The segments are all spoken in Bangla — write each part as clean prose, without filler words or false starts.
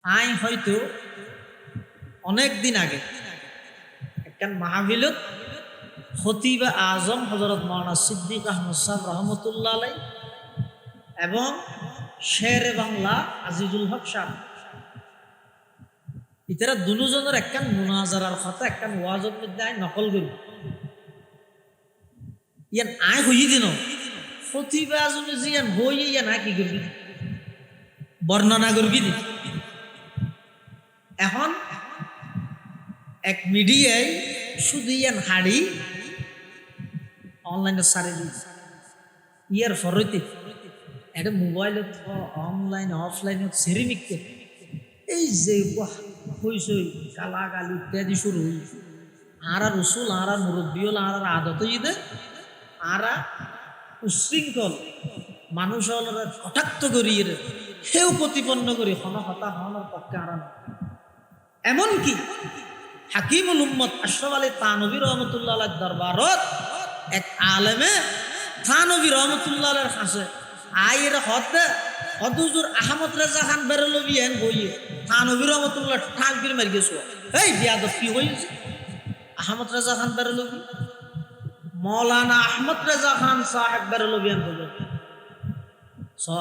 আই হয়তো অনেক দিন আগে একটা মাহফিলত খতিব আজম হযরত মাওলানা সিদ্দিক আহমদ সাহেব রহমতুল্লাহ আলাই এবং শের বাংলা আজিজুল হক সাহেব ইতারা দুজনের একখান মুনাজারার কথা একখান ওয়াজের মধ্যে আই নকল করি ইয়ান আয় হই দিন খতিব আজমে জিয়ান হই ইয়ান আয় কি করবি বর্ণনা করবি এখন এক মিডিয়ায় শুধু ইয়ান হাড়ি অনলাইনে সারে দিই ইয়ার ফরতে এটা মোবাইলত অনলাইন অফলাইন সেরিমিককে এই যে হইসই কালা গালি ইত্যাদি শুরু হই আর রসুল আর মুরব্বী হল আর আদত দে আর উশৃঙ্খল মানুষ কটাক্ত করিয়ে সেও প্রতিপন্ন করি হতা হওয়ার পক্ষে আর এমনকি হাকিমুল উম্মত আশরাফ আলী থানভী রহমতুল্লাহ আলাইহির দরবারত এক আলেমে থানভী রহমতুল্লাহ আলাইহির কাছে আয়ের হদুজুর আহমদ রেজা খান বেরলভী এন বইয়ে থানভী রহমতুল্লাহ ঠাক করে মারি গেছো এই বিয়াদব কি হয়েছে আহমদ রেজা খান বেরলভী মৌলানা আহমদ রেজা খান সাহেব বেরলভী এন বলে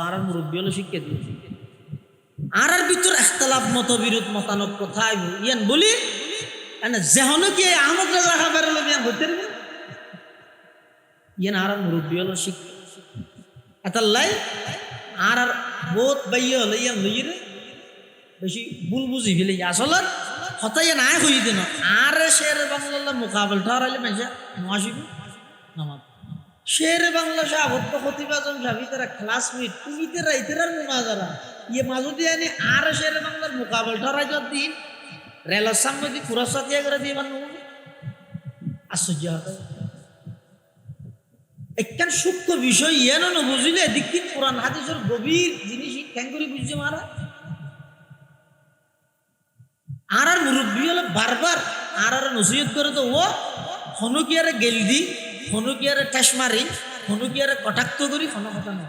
আর মুরব্বী হলো শিক্ষা দিয়েছে আর ভিতর ইখতিলাফ মতবিরোধ মতানক কোথায় ইয়ান বলি যেহন কি আহমদ রেজা খান বেরলভী এন হইতে ইয়ান আর মুরব্বী হলো শিক্ষা এতাল্লাই আর বোধ বাইয়ে হলে ইয়ান লইরে বেশি ভুল বুঝি ফেলে আসলে হতাই নাই হই দিন আর শের বাংলা মোকাবেল ঠরাইলে মেসে নসিব নামাজ শের বাংলা সাহত্য খতিবাজন সাবি তারা ক্লাসমেট তুমি তেরা ইতেরার মুনাজারা ইয়ে মাজুদি আনি আর শের বাংলার মোকাবেল ঠরাই দিন রেলের সামনে দিয়ে পুরস্কার দিয়ে করে দিয়ে বানো আশ্চর্য হতে একখান সূক্ষ্ম বিষয় ইয়ানো না বুঝলে দিকিন কোরআন হাদিসের গভীর জিনিস কেন করে বুঝছে মারা আর মুরব্বী হলে বারবার আর নসিহত করে তো ও হনুকিয়ারে গেলদি হনুকিয়ারে ঠেসমারি হনুকিয়ারে কটাক্ত করি হন কথা না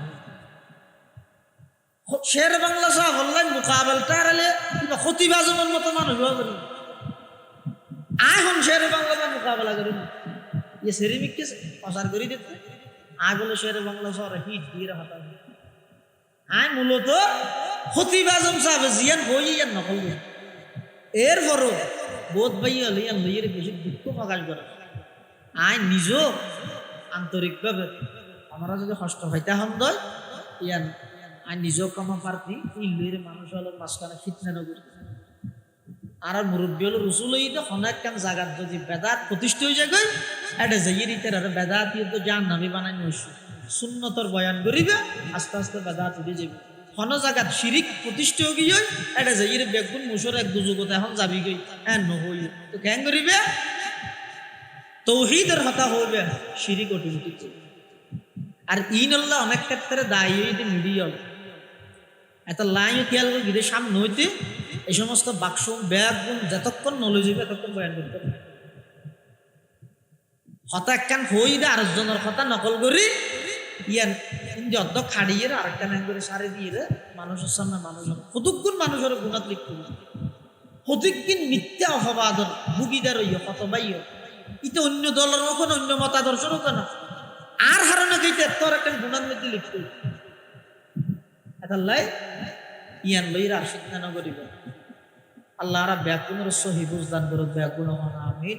শের বাংলা সাহেব হল্লাই মোকাবেলটা হারালে কিংবা খতিবাজমের মতো মানুষ করি আয় হন শের বাংলা মোকাবেলা করি না ইয়ে সেরিমিককে প্রচার করে দিতে আয় বলে শের বাংলা শহরে হিট দিয়ে হাতা আয় মূলত খতিবাজম সাহেব জিয়ান বই ইয়ান নকল করি এরপরও বোধ ভাইয়া লইয়ান লইয়ের বেশি দুঃখ প্রকাশ করে আয় নিজও আন্তরিকভাবে আমরা যদি কষ্ট হইতে হন দয় ইয়ান আয় নিজেও কমা পারতি ইল্লুয়ের মানুষ হলো মাঝখানে ফিতনা নগরী আর মুরব্বী হলো রসুল হইতে অনেক কাম জায়গার যদি বেদাত প্রতিষ্ঠিত হয়ে যায় এটা যাইয়ের ইতের আর বেদাত তো জান নামি বানাই নইস সুন্নতর বয়ান করিবে আস্তে আস্তে বেদাত উঠে যাবে হন জায়গাত শিরিক প্রতিষ্ঠিত গিয়ে এটা যাইয়ের বেগুন মুসর এক দুযুগতে এখন যাবি গই হ্যাঁ নহই তো কেন করিবে তৌহিদের হতা হইবে শিরিক অটোমেটিক আর ইনল্লাহ অনেক ক্ষেত্রে দায়ী হইতে মিডিয়া এত লাইন খেয়াল করে গিয়ে সামনে হইতে এই সমস্ত বাক্স ব্যাগুন যতক্ষণ নলেজ হইবে ততক্ষণ বয়ান করতে হবে হতা একখান হই দে আরেকজনের কথা নকল করি ইয়ান ইন্দি অর্ধ খাড়িয়ে আরেকটা নাম করে সারে দিয়ে মানুষের সামনে মানুষের কতক্ষণ মানুষের গুণাত লিখতে কতক্ষণ মিথ্যা অপবাদন ভুগিদার হইয় কত বাইয় ইতে অন্য দলের মখন অন্য মতাদর্শের হতো না আর হারানো গেইতে তোর একটা গুণার মধ্যে লিখতে এতাল্লাই ইয়ান লইরা আর সিদ্ধা নগরিব আল্লাহ ব্যাকুণের সহি বুঝদান করুক ব্যাকুণ আমিন।